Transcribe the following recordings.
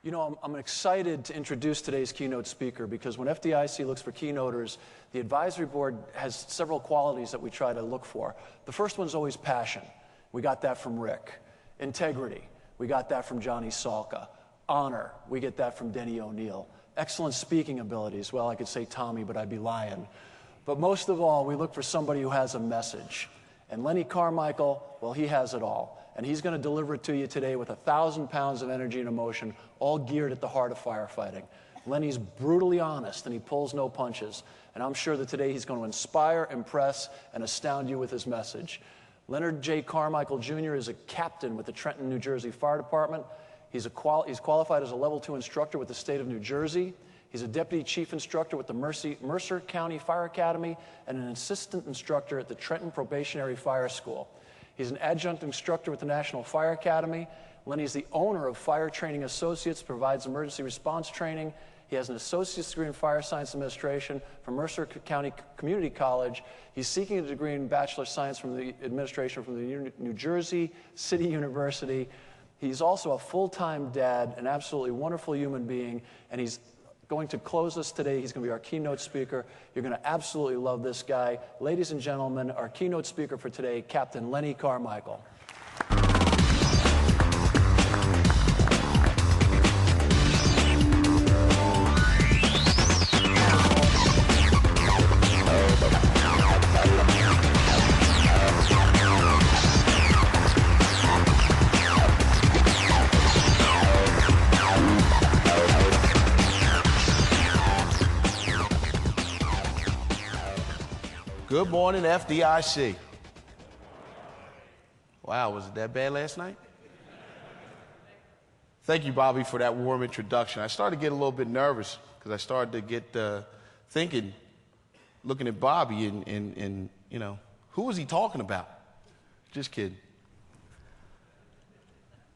You know, I'm excited to introduce today's keynote speaker because when FDIC looks for keynoters, the advisory board has several qualities that we try to look for. The first one is always passion. We got that from Rick. Integrity. We got that from Johnny Salka. Honor. We get that from Denny O'Neill. Excellent speaking abilities. Well, I could say Tommy, but I'd be lying. But most of all, we look for somebody who has a message. And Lenny Carmichael, well, he has it all. And he's going to deliver it to you today with 1,000 pounds of energy and emotion, all geared at the heart of firefighting. Lenny's brutally honest, and he pulls no punches. And I'm sure that today he's going to inspire, impress, and astound you with his message. Leonard J. Carmichael, Jr. is a captain with the Trenton, New Jersey Fire Department. He's qualified as a Level 2 instructor with the state of New Jersey. He's a deputy chief instructor with the Mercer County Fire Academy and an assistant instructor at the Trenton Probationary Fire School. He's an adjunct instructor with the National Fire Academy. Lenny's the owner of Fire Training Associates, provides emergency response training. He has an associate's degree in fire science administration from Mercer County Community College. He's seeking a degree in bachelor of science from the administration from the New Jersey City University. He's also a full-time dad, an absolutely wonderful human being, and he's going to close us today. He's going to be our keynote speaker. You're going to absolutely love this guy. Ladies and gentlemen, our keynote speaker for today, Captain Lenny Carmichael. Good morning, FDIC. Wow, was it that bad last night? Thank you, Bobby, for that warm introduction. I started to get a little bit nervous because I started to get thinking, looking at Bobby and, you know, who was he talking about? Just kidding.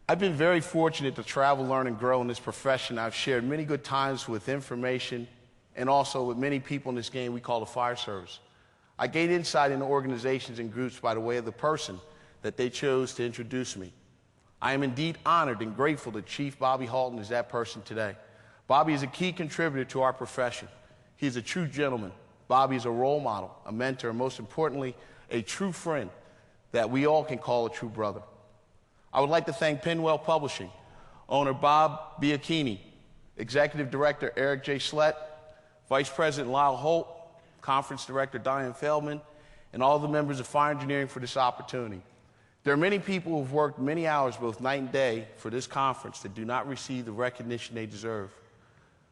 I've been very fortunate to travel, learn, and grow in this profession. I've shared many good times with information and also with many people in this game we call the fire service. I gained insight into organizations and groups by the way of the person that they chose to introduce me. I am indeed honored and grateful that Chief Bobby Halton is that person today. Bobby is a key contributor to our profession. He is a true gentleman. Bobby is a role model, a mentor, and most importantly, a true friend that we all can call a true brother. I would like to thank Penwell Publishing, owner Bob Biachini, Executive Director Eric J. Slett, Vice President Lyle Holt, Conference Director Diane Feldman, and all the members of Fire Engineering for this opportunity. There are many people who have worked many hours both night and day for this conference that do not receive the recognition they deserve.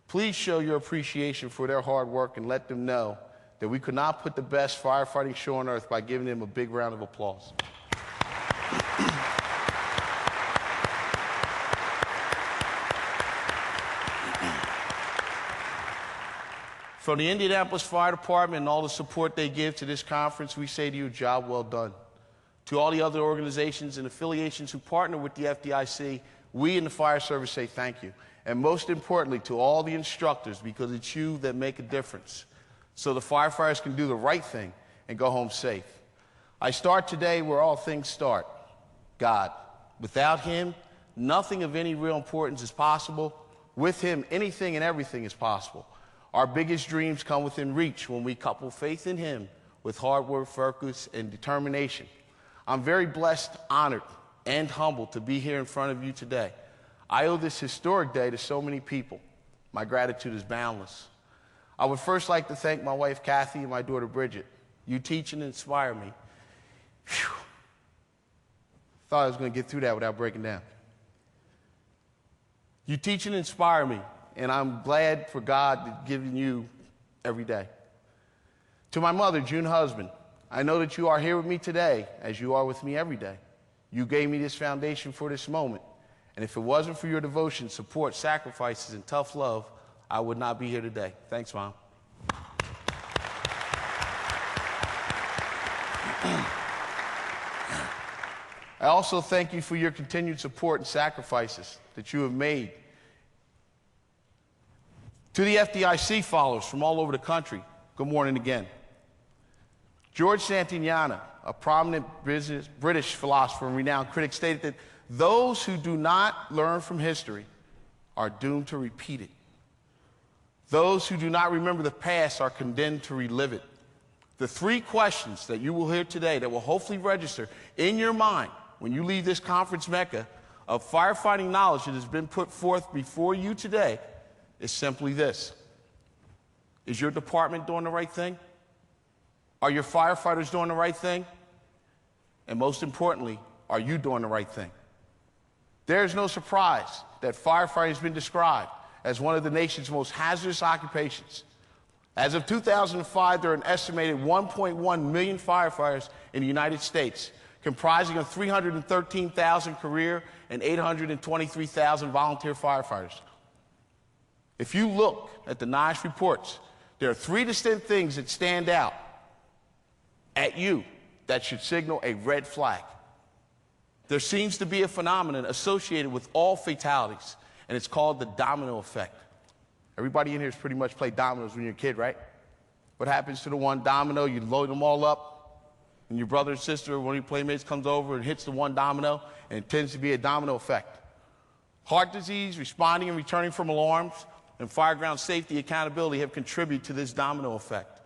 Please show your appreciation for their hard work and let them know that we could not put the best firefighting show on earth by giving them a big round of applause. From the Indianapolis Fire Department and all the support they give to this conference, we say to you, job well done. To all the other organizations and affiliations who partner with the FDIC, we in the fire service say thank you. And most importantly, to all the instructors, because it's you that make a difference, so the firefighters can do the right thing and go home safe. I start today where all things start, God. Without Him, nothing of any real importance is possible. With Him, anything and everything is possible. Our biggest dreams come within reach when we couple faith in Him with hard work, focus, and determination. I'm very blessed, honored, and humbled to be here in front of you today. I owe this historic day to so many people. My gratitude is boundless. I would first like to thank my wife, Kathy, and my daughter, Bridget. You teach and inspire me. Whew. Thought I was going to get through that without breaking down. You teach and inspire me. And I'm glad for God giving you every day. To my mother, June Husband, I know that you are here with me today as you are with me every day. You gave me this foundation for this moment. And if it wasn't for your devotion, support, sacrifices, and tough love, I would not be here today. Thanks, Mom. I also thank you for your continued support and sacrifices that you have made. To the FDIC followers from all over the country, good morning again. George Santayana, a prominent British philosopher and renowned critic, stated that those who do not learn from history are doomed to repeat it. Those who do not remember the past are condemned to relive it. The three questions that you will hear today that will hopefully register in your mind when you leave this conference mecca of firefighting knowledge that has been put forth before you today is simply this. Is your department doing the right thing? Are your firefighters doing the right thing? And most importantly, are you doing the right thing? There is no surprise that firefighting has been described as one of the nation's most hazardous occupations. As of 2005, there are an estimated 1.1 million firefighters in the United States, comprising of 313,000 career and 823,000 volunteer firefighters. If you look at the NIOSH reports, there are three distinct things that stand out at you that should signal a red flag. There seems to be a phenomenon associated with all fatalities, and it's called the domino effect. Everybody in here has pretty much played dominoes when you're a kid, right? What happens to the one domino? You load them all up, and your brother or sister or one of your playmates comes over and hits the one domino, and it tends to be a domino effect. Heart disease, responding and returning from alarms, and fireground safety accountability have contributed to this domino effect.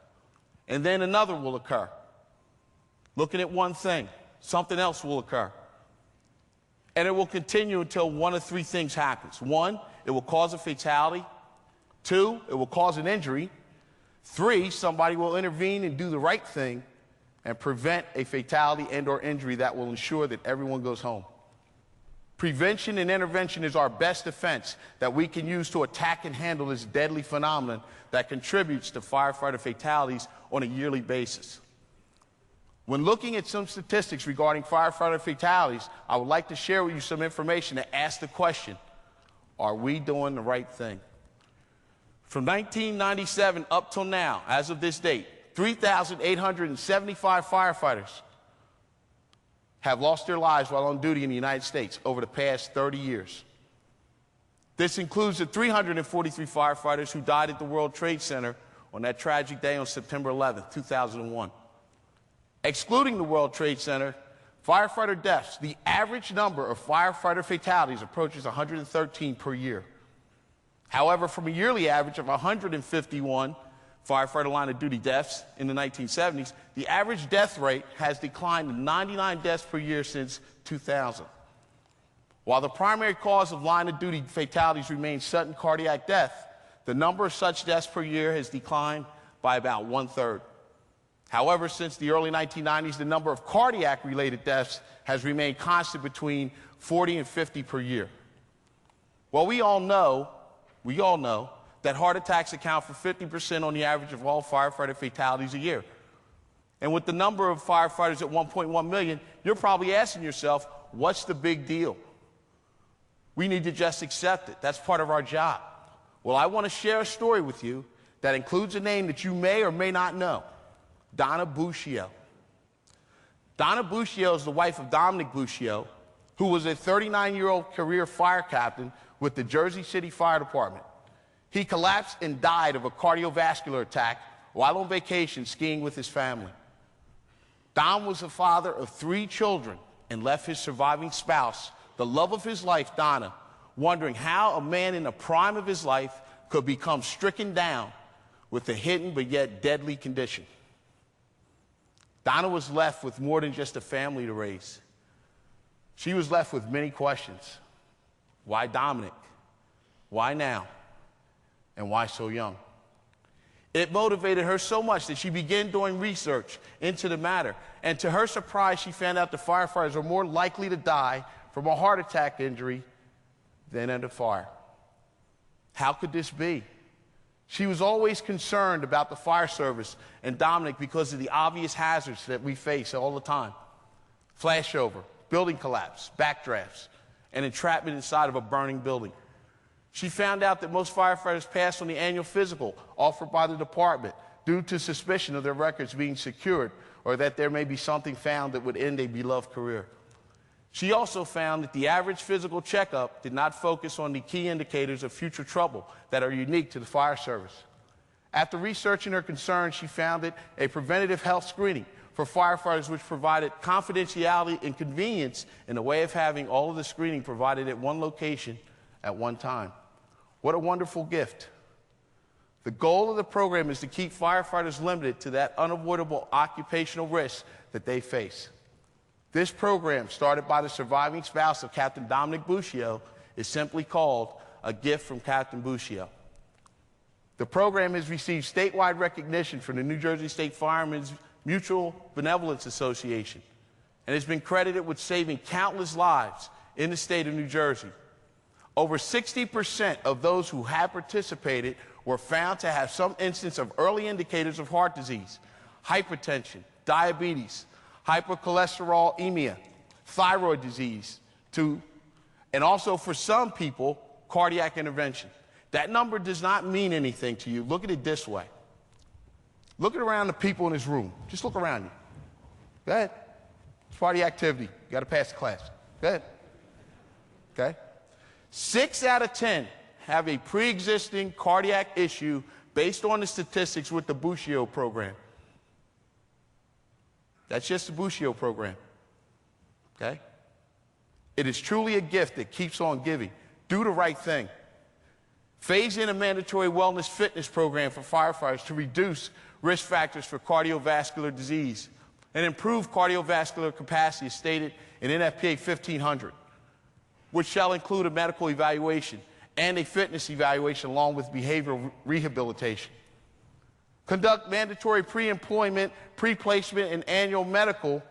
And then another will occur. Looking at one thing, something else will occur. And it will continue until one of three things happens. One, it will cause a fatality. Two, it will cause an injury. Three, somebody will intervene and do the right thing and prevent a fatality and or injury that will ensure that everyone goes home. Prevention and intervention is our best defense that we can use to attack and handle this deadly phenomenon that contributes to firefighter fatalities on a yearly basis. When looking at some statistics regarding firefighter fatalities, I would like to share with you some information that asks the question, are we doing the right thing? From 1997 up till now, as of this date, 3,875 firefighters have lost their lives while on duty in the United States over the past 30 years. This includes the 343 firefighters who died at the World Trade Center on that tragic day on September 11th, 2001. Excluding the World Trade Center, firefighter deaths, the average number of firefighter fatalities approaches 113 per year. However, from a yearly average of 151 firefighter line of duty deaths in the 1970s, the average death rate has declined to 99 deaths per year since 2000. While the primary cause of line of duty fatalities remains sudden cardiac death, the number of such deaths per year has declined by about 1/3. However, since the early 1990s, the number of cardiac-related deaths has remained constant between 40 and 50 per year. Well, we all know that heart attacks account for 50% on the average of all firefighter fatalities a year. And with the number of firefighters at 1.1 million, you're probably asking yourself, what's the big deal? We need to just accept it. That's part of our job. Well, I want to share a story with you that includes a name that you may or may not know. Donna Buccio. Donna Buccio is the wife of Dominic Buccio, who was a 39-year-old career fire captain with the Jersey City Fire Department. He collapsed and died of a cardiovascular attack while on vacation skiing with his family. Dom was the father of 3 children and left his surviving spouse, the love of his life, Donna, wondering how a man in the prime of his life could become stricken down with a hidden but yet deadly condition. Donna was left with more than just a family to raise. She was left with many questions. Why Dominic? Why now? And why so young? It motivated her so much that she began doing research into the matter. And to her surprise, she found out the firefighters are more likely to die from a heart attack injury than in a fire. How could this be? She was always concerned about the fire service and Dominic because of the obvious hazards that we face all the time. Flashover, building collapse, backdrafts, and entrapment inside of a burning building. She found out that most firefighters pass on the annual physical offered by the department due to suspicion of their records being secured or that there may be something found that would end a beloved career. She also found that the average physical checkup did not focus on the key indicators of future trouble that are unique to the fire service. After researching her concerns, she founded a preventative health screening for firefighters which provided confidentiality and convenience in the way of having all of the screening provided at one location at one time. What a wonderful gift. The goal of the program is to keep firefighters limited to that unavoidable occupational risk that they face. This program, started by the surviving spouse of Captain Dominic Buscio, is simply called A Gift from Captain Buscio. The program has received statewide recognition from the New Jersey State Firemen's Mutual Benevolence Association and has been credited with saving countless lives in the state of New Jersey. Over 60% of those who have participated were found to have some instance of early indicators of heart disease, hypertension, diabetes, hypercholesterolemia, thyroid disease, and also for some people, cardiac intervention. That number does not mean anything to you. Look at it this way. Look around the people in this room. Just look around you. Go ahead. It's part of the activity. You got to pass the class. Go ahead. Okay? 6 out of 10 have a pre-existing cardiac issue based on the statistics with the Buscio program. That's just the Buscio program. Okay? It is truly a gift that keeps on giving. Do the right thing. Phase in a mandatory wellness fitness program for firefighters to reduce risk factors for cardiovascular disease and improve cardiovascular capacity as stated in NFPA 1500, which shall include a medical evaluation and a fitness evaluation along with behavioral rehabilitation. Conduct mandatory pre-employment, pre-placement, and annual medical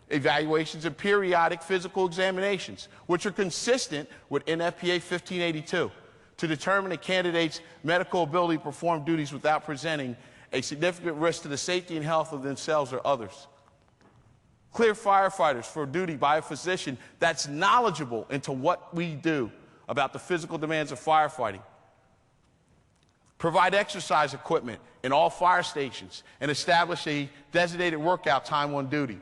evaluations and periodic physical examinations, which are consistent with NFPA 1582, to determine a candidate's medical ability to perform duties without presenting a significant risk to the safety and health of themselves or others. Clear firefighters for duty by a physician that's knowledgeable into what we do about the physical demands of firefighting. Provide exercise equipment in all fire stations and establish a designated workout time on duty.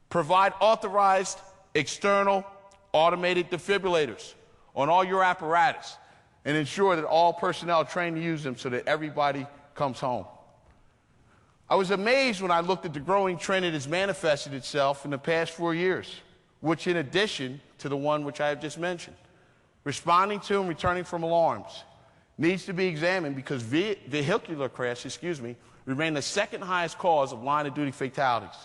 Provide authorized external automated defibrillators on all your apparatus and ensure that all personnel are trained to use them so that everybody comes home. I was amazed when I looked at the growing trend that has manifested itself in the past 4 years, which in addition to the one which I have just mentioned, responding to and returning from alarms needs to be examined because vehicular crashes, remain the second highest cause of line of duty fatalities.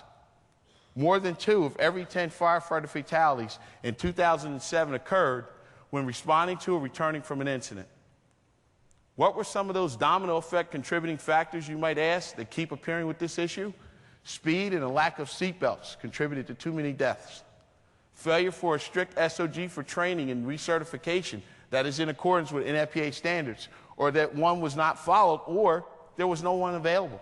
More than 2 of every 10 firefighter fatalities in 2007 occurred when responding to or returning from an incident. What were some of those domino effect contributing factors, you might ask, that keep appearing with this issue? Speed and a lack of seatbelts contributed to too many deaths. Failure for a strict SOG for training and recertification that is in accordance with NFPA standards, or that one was not followed, or there was no one available.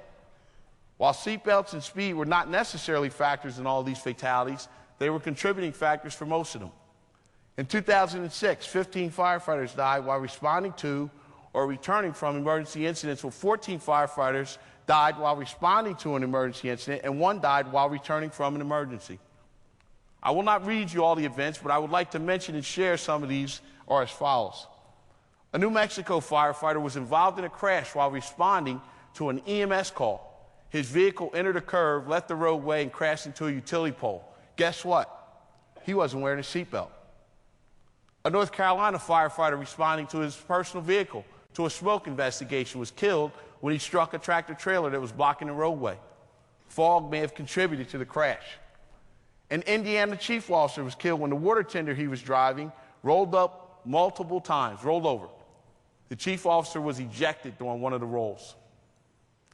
While seatbelts and speed were not necessarily factors in all these fatalities, they were contributing factors for most of them. In 2006, 15 firefighters died while responding to or returning from emergency incidents, while 14 firefighters died while responding to an emergency incident, and 1 died while returning from an emergency. I will not read you all the events, but I would like to mention and share some of these are as follows. A New Mexico firefighter was involved in a crash while responding to an EMS call. His vehicle entered a curve, left the roadway, and crashed into a utility pole. Guess what? He wasn't wearing a seatbelt. A North Carolina firefighter responding to his personal vehicle to a smoke investigation was killed when he struck a tractor trailer that was blocking the roadway. Fog may have contributed to the crash. An Indiana chief officer was killed when the water tender he was driving rolled up multiple times, rolled over. The chief officer was ejected during one of the rolls.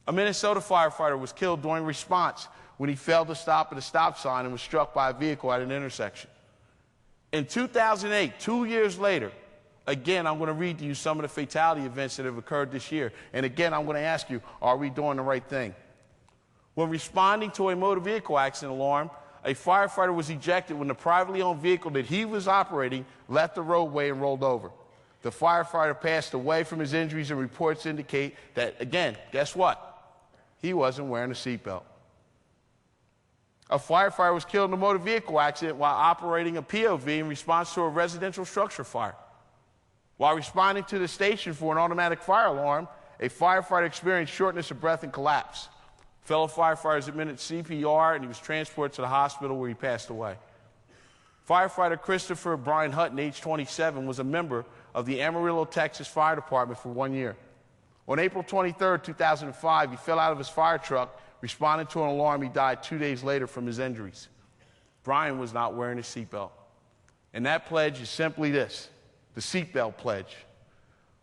A Minnesota firefighter was killed during response when he failed to stop at a stop sign and was struck by a vehicle at an intersection. In 2008, 2 years later, again, I'm going to read to you some of the fatality events that have occurred this year. And again, I'm going to ask you, are we doing the right thing? When responding to a motor vehicle accident alarm, a firefighter was ejected when the privately owned vehicle that he was operating left the roadway and rolled over. The firefighter passed away from his injuries, and reports indicate that, again, guess what? He wasn't wearing a seatbelt. A firefighter was killed in a motor vehicle accident while operating a POV in response to a residential structure fire. While responding to the station for an automatic fire alarm, a firefighter experienced shortness of breath and collapse. Fellow firefighters admitted CPR, and he was transported to the hospital where he passed away. Firefighter Christopher Brian Hutton, age 27, was a member of the Amarillo, Texas Fire Department for 1 year. On April 23, 2005, he fell out of his fire truck, responded to an alarm. He died 2 days later from his injuries. Brian was not wearing his seatbelt. And that pledge is simply this, the seatbelt pledge.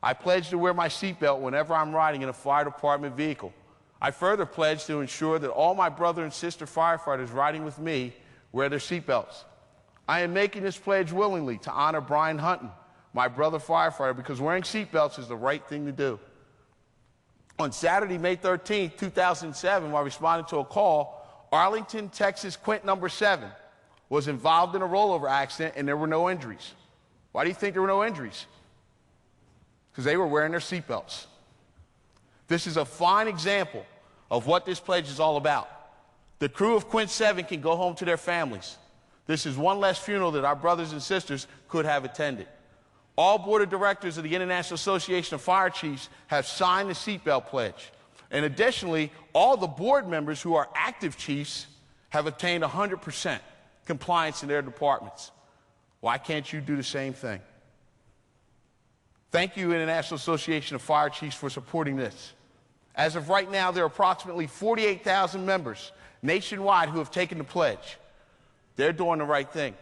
I pledge to wear my seatbelt whenever I'm riding in a fire department vehicle. I further pledge to ensure that all my brother and sister firefighters riding with me wear their seatbelts. I am making this pledge willingly to honor Brian Hunton, my brother firefighter, because wearing seatbelts is the right thing to do. On Saturday, May 13, 2007, while responding to a call, Arlington, Texas Quint number 7 was involved in a rollover accident and there were no injuries. Why do you think there were no injuries? Because they were wearing their seatbelts. This is a fine example of what this pledge is all about. The crew of Quint 7 can go home to their families. This is one less funeral that our brothers and sisters could have attended. All board of directors of the International Association of Fire Chiefs have signed the seatbelt pledge. And additionally, all the board members who are active chiefs have obtained 100% compliance in their departments. Why can't you do the same thing? Thank you, International Association of Fire Chiefs, for supporting this. As of right now, there are approximately 48,000 members nationwide who have taken the pledge. They're doing the right thing.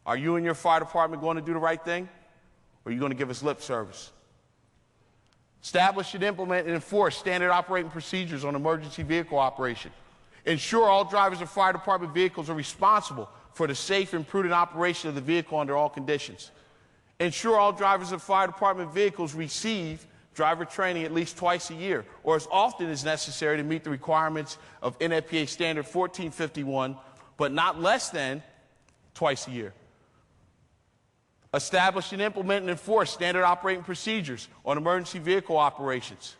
Are you and your fire department going to do the right thing? Or are you going to give us lip service? Establish and implement and enforce standard operating procedures on emergency vehicle operation. Ensure all drivers of fire department vehicles are responsible for the safe and prudent operation of the vehicle under all conditions. Ensure all drivers of fire department vehicles receive driver training at least twice a year, or as often as necessary to meet the requirements of NFPA Standard 1451, but not less than twice a year. Establish and implement and enforce standard operating procedures on emergency vehicle operations.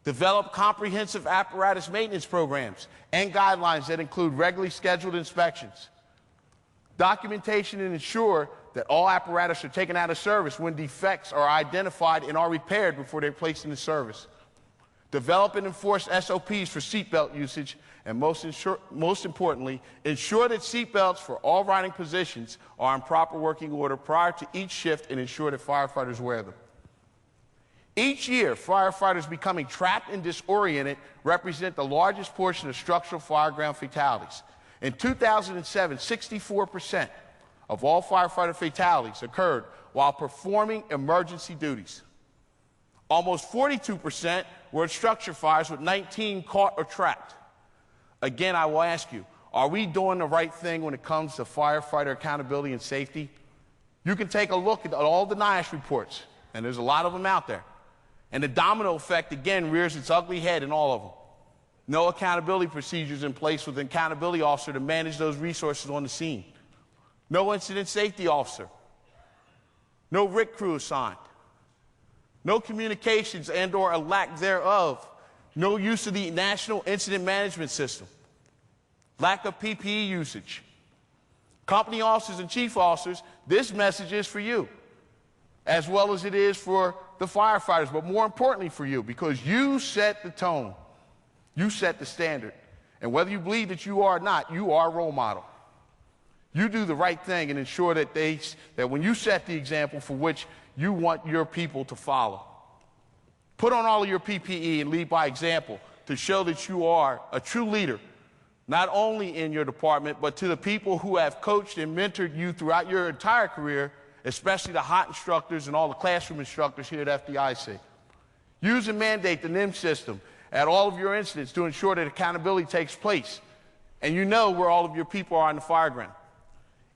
Develop comprehensive apparatus maintenance programs and guidelines that include regularly scheduled inspections. Documentation and ensure that all apparatus are taken out of service when defects are identified and are repaired before they're placed into service. Develop and enforce SOPs for seatbelt usage, and most importantly, ensure that seatbelts for all riding positions are in proper working order prior to each shift and ensure that firefighters wear them. Each year, firefighters becoming trapped and disoriented represent the largest portion of structural fireground fatalities. In 2007, 64% of all firefighter fatalities occurred while performing emergency duties. Almost 42% were in structure fires, with 19 caught or trapped. Again, I will ask you, are we doing the right thing when it comes to firefighter accountability and safety? You can take a look at all the NIOSH reports, and there's a lot of them out there. And the domino effect, again, rears its ugly head in all of them. No accountability procedures in place with an accountability officer to manage those resources on the scene. No incident safety officer. No RIC crew assigned. No communications and or a lack thereof. No use of the National Incident Management System. Lack of PPE usage. Company officers and chief officers, this message is for you, as well as it is for the firefighters, but more importantly for you, because you set the tone. You set the standard. And whether you believe that you are or not, you are a role model. You do the right thing and ensure that that when you set the example for which you want your people to follow. Put on all of your PPE and lead by example to show that you are a true leader, not only in your department, but to the people who have coached and mentored you throughout your entire career, especially the hot instructors and all the classroom instructors here at FDIC. Use and mandate the NIM system at all of your incidents to ensure that accountability takes place, and you know where all of your people are on the fire ground.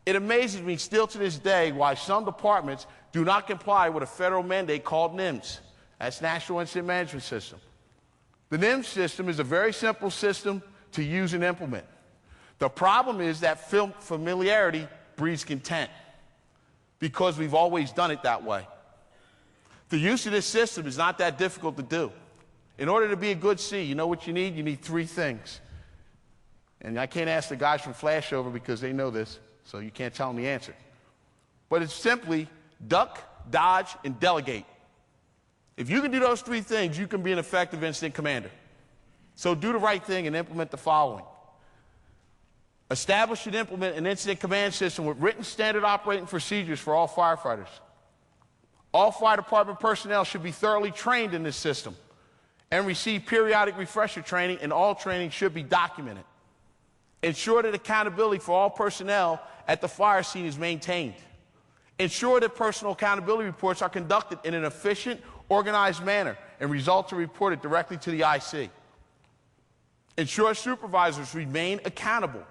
It amazes me still to this day why some departments do not comply with a federal mandate called NIMS. That's National Incident Management System. The NIMS system is a very simple system to use and implement. The problem is that familiarity breeds contempt because we've always done it that way. The use of this system is not that difficult to do. In order to be a good C, you know what you need? You need 3 things. And I can't ask the guys from Flashover because they know this, so you can't tell them the answer. But it's simply duck, dodge, and delegate. If you can do those 3 things, you can be an effective incident commander. So do the right thing and implement the following. Establish and implement an incident command system with written standard operating procedures for all firefighters. All fire department personnel should be thoroughly trained in this system and receive periodic refresher training, and all training should be documented. Ensure that accountability for all personnel at the fire scene is maintained. Ensure that personal accountability reports are conducted in an efficient, organized manner, and results are reported directly to the IC. Ensure supervisors remain accountable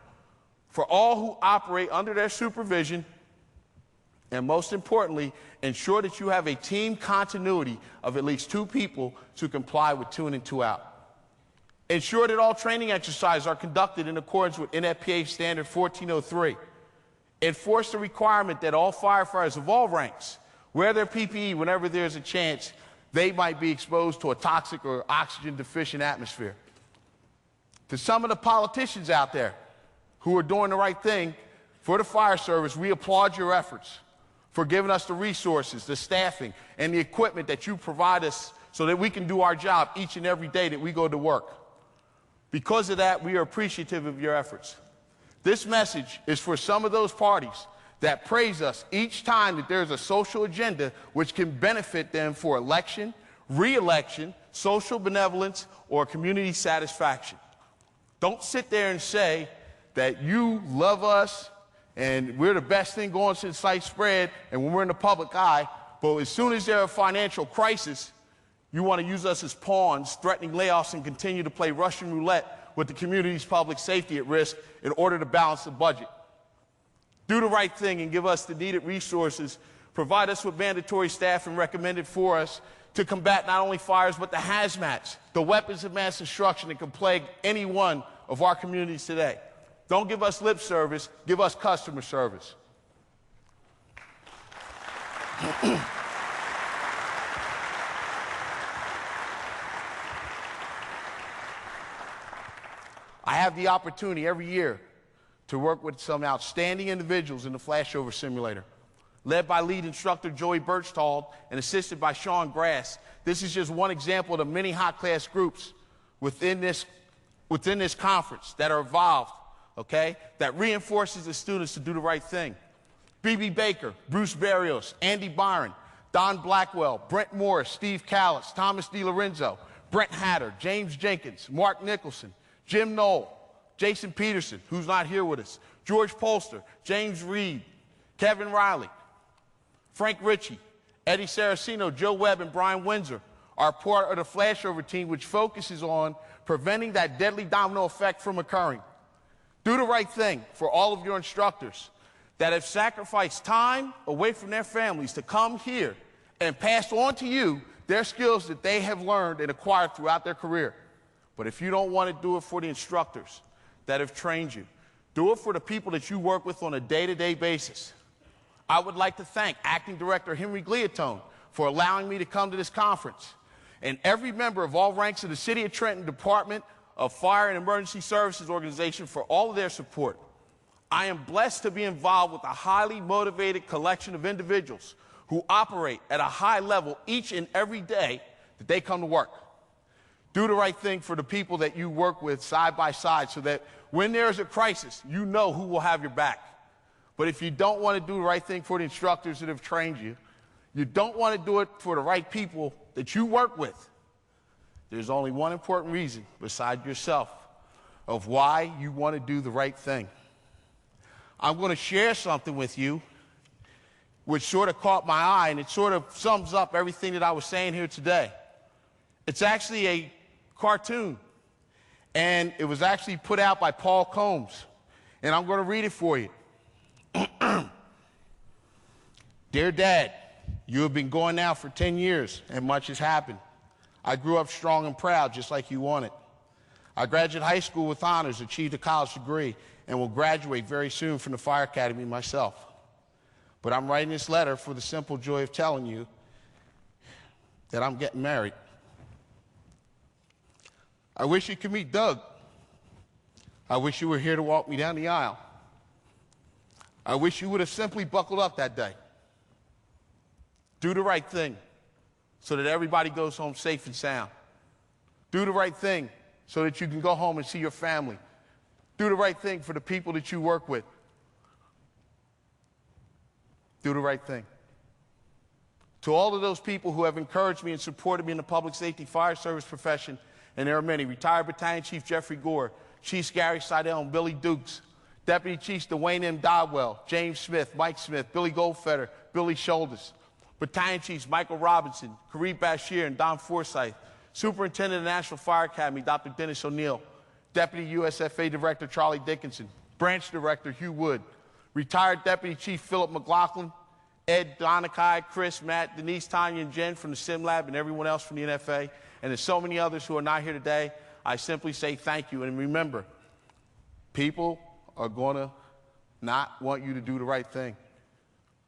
for all who operate under their supervision. And most importantly, ensure that you have a team continuity of at least 2 people to comply with 2 in and 2 out. Ensure that all training exercises are conducted in accordance with NFPA Standard 1403. Enforce the requirement that all firefighters of all ranks wear their PPE whenever there's a chance they might be exposed to a toxic or oxygen deficient atmosphere. To some of the politicians out there who are doing the right thing for the fire service, we applaud your efforts for giving us the resources, the staffing, and the equipment that you provide us so that we can do our job each and every day that we go to work. Because of that, we are appreciative of your efforts. This message is for some of those parties that praise us each time that there's a social agenda which can benefit them for election, re-election, social benevolence, or community satisfaction. Don't sit there and say that you love us and we're the best thing going since sliced bread and when we're in the public eye, but as soon as there's a financial crisis, you want to use us as pawns, threatening layoffs, and continue to play Russian roulette with the community's public safety at risk in order to balance the budget. Do the right thing and give us the needed resources. Provide us with mandatory staffing recommended for us to combat not only fires, but the hazmats, the weapons of mass destruction that can plague any one of our communities today. Don't give us lip service, give us customer service. I have the opportunity every year to work with some outstanding individuals in the flashover simulator. Led by lead instructor Joey Birchtold and assisted by Sean Grass. This is just one example of the many hot class groups within this conference that are involved, okay, that reinforces the students to do the right thing. B.B. Baker, Bruce Barrios, Andy Byron, Don Blackwell, Brent Morris, Steve Callis, Thomas DiLorenzo, Brent Hatter, James Jenkins, Mark Nicholson, Jim Knoll, Jason Peterson, who's not here with us, George Polster, James Reed, Kevin Riley, Frank Ritchie, Eddie Saraceno, Joe Webb, and Brian Windsor are part of the flashover team, which focuses on preventing that deadly domino effect from occurring. Do the right thing for all of your instructors that have sacrificed time away from their families to come here and pass on to you their skills that they have learned and acquired throughout their career. But if you don't want to do it for the instructors that have trained you, do it for the people that you work with on a day-to-day basis. I would like to thank Acting Director Henry Gliatone for allowing me to come to this conference, and every member of all ranks of the City of Trenton Department of Fire and Emergency Services organization for all of their support. I am blessed to be involved with a highly motivated collection of individuals who operate at a high level each and every day that they come to work. Do the right thing for the people that you work with side by side so that when there is a crisis, you know who will have your back. But if you don't want to do the right thing for the instructors that have trained you, you don't want to do it for the right people that you work with, there's only one important reason besides yourself of why you want to do the right thing. I'm going to share something with you which sort of caught my eye, and it sort of sums up everything that I was saying here today. It's actually a cartoon, and it was actually put out by Paul Combs, and I'm going to read it for you. Dear Dad, you have been going now for 10 years, and much has happened. I grew up strong and proud, just like you wanted. I graduated high school with honors, achieved a college degree, and will graduate very soon from the Fire Academy myself. But I'm writing this letter for the simple joy of telling you that I'm getting married. I wish you could meet Doug. I wish you were here to walk me down the aisle. I wish you would have simply buckled up that day. Do the right thing so that everybody goes home safe and sound. Do the right thing so that you can go home and see your family. Do the right thing for the people that you work with. Do the right thing. To all of those people who have encouraged me and supported me in the public safety fire service profession, and there are many, retired Battalion Chief Jeffrey Gore, Chiefs Gary Seidel and Billy Dukes, Deputy Chiefs Dwayne M. Dodwell, James Smith, Mike Smith, Billy Goldfeder, Billy Shoulders, Battalion Chiefs Michael Robinson, Kareem Bashir, and Don Forsyth, Superintendent of the National Fire Academy, Dr. Dennis O'Neill, Deputy USFA Director Charlie Dickinson, Branch Director Hugh Wood, retired Deputy Chief Philip McLaughlin, Ed Donakai, Chris, Matt, Denise, Tanya, and Jen from the Sim Lab, and everyone else from the NFA, and there's so many others who are not here today. I simply say thank you. And remember, people are going to not want you to do the right thing,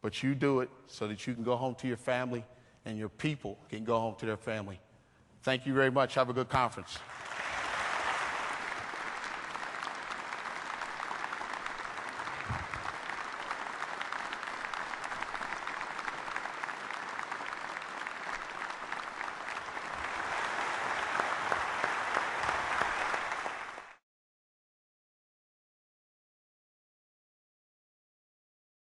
but you do it so that you can go home to your family and your people can go home to their family. Thank you very much. Have a good conference.